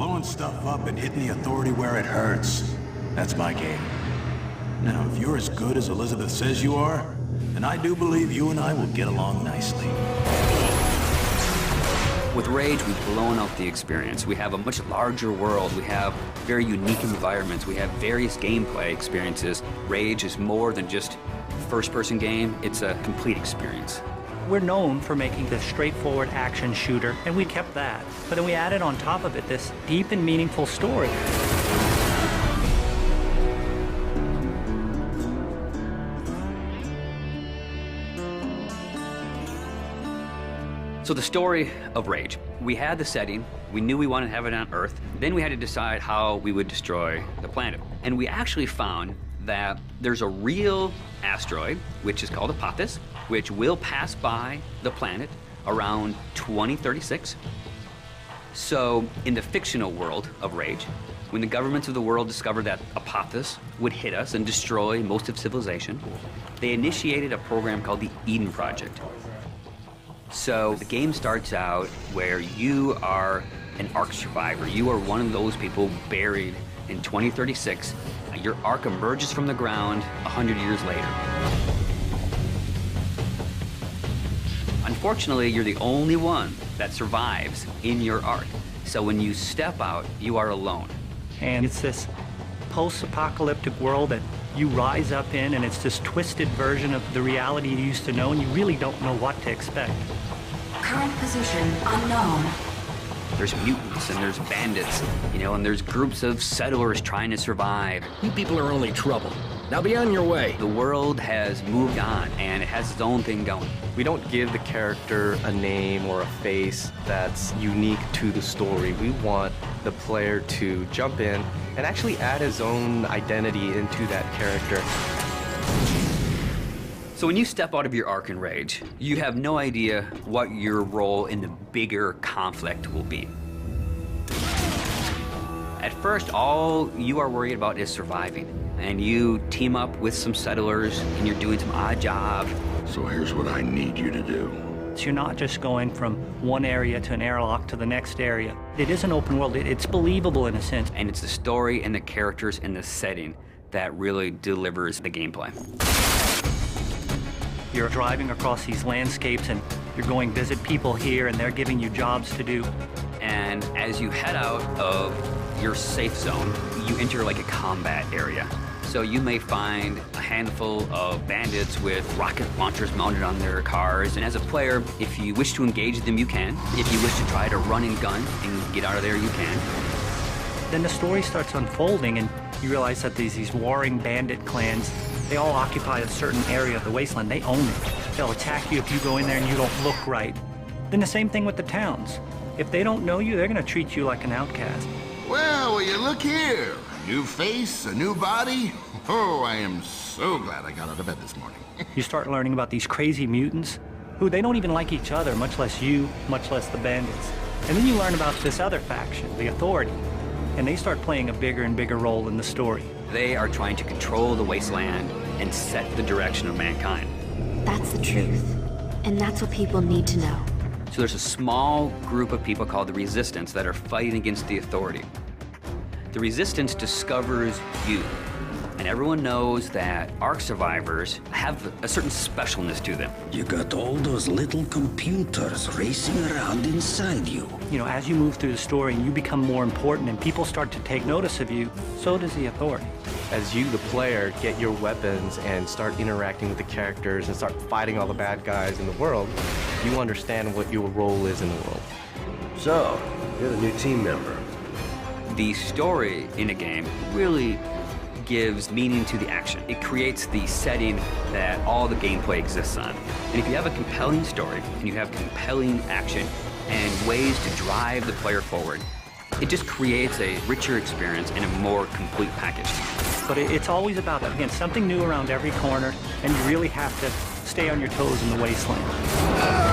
Blowing stuff up and hitting the Authority where it hurts. That's my game. Now, if you're as good as Elizabeth says you are, then I do believe you and I will get along nicely. With Rage, we've blown out the experience. We have a much larger world. We have very unique environments. We have various gameplay experiences. Rage is more than just a first-person game. It's a complete experience. We're known for making this straightforward action shooter, and we kept that. But then we added on top of it this deep and meaningful story. So the story of Rage. We had the setting, we knew we wanted to have it on Earth, then we had to decide how we would destroy the planet. And we actually found that there's a real asteroid, which is called Apophis, which will pass by the planet around 2036. So in the fictional world of Rage, when the governments of the world discovered that Apophis would hit us and destroy most of civilization, they initiated a program called the Eden Project. So the game starts out where you are an Ark survivor. You are one of those people buried in 2036. Your Ark emerges from the ground 100 years later. Unfortunately, you're the only one that survives in your Ark. So when you step out, you are alone. And it's this post-apocalyptic world that you rise up in, and it's this twisted version of the reality you used to know, and you really don't know what to expect. Current position unknown. There's mutants and there's bandits, you know, and there's groups of settlers trying to survive. You people are only trouble. Now be on your way. The world has moved on, and it has its own thing going. We don't give the character a name or a face that's unique to the story. We want the player to jump in and actually add his own identity into that character. So when you step out of your Ark in Rage, you have no idea what your role in the bigger conflict will be. At first, all you are worried about is surviving. And you team up with some settlers, and you're doing some odd jobs. So here's what I need you to do. So you're not just going from one area to an airlock to the next area. It is an open world. It's believable in a sense. And it's the story and the characters and the setting that really delivers the gameplay. You're driving across these landscapes, and you're going visit people here, and they're giving you jobs to do. And as you head out of your safe zone, you enter like a combat area. So you may find a handful of bandits with rocket launchers mounted on their cars. And as a player, if you wish to engage them, you can. If you wish to try to run and gun and get out of there, you can. Then the story starts unfolding, and you realize that these warring bandit clans, they all occupy a certain area of the wasteland. They own it. They'll attack you if you go in there and you don't look right. Then the same thing with the towns. If they don't know you, they're going to treat you like an outcast. Well, will you look here? New face, a new body. Oh, I am so glad I got out of bed this morning. You start learning about these crazy mutants who they don't even like each other, much less you, much less the bandits. And then you learn about this other faction, the Authority, and they start playing a bigger and bigger role in the story. They are trying to control the wasteland and set the direction of mankind. That's the truth. And that's what people need to know. So there's a small group of people called the Resistance that are fighting against the Authority. The Resistance discovers you, and everyone knows that Ark survivors have a certain specialness to them. You got all those little computers racing around inside you. You know, as you move through the story and you become more important and people start to take notice of you, so does the Authority. As you, the player, get your weapons and start interacting with the characters and start fighting all the bad guys in the world, you understand what your role is in the world. So, you're the new team member. The story in a game really gives meaning to the action. It creates the setting that all the gameplay exists on. And if you have a compelling story and you have compelling action and ways to drive the player forward, it just creates a richer experience and a more complete package. But it's always about, again, something new around every corner, and you really have to stay on your toes in the wasteland.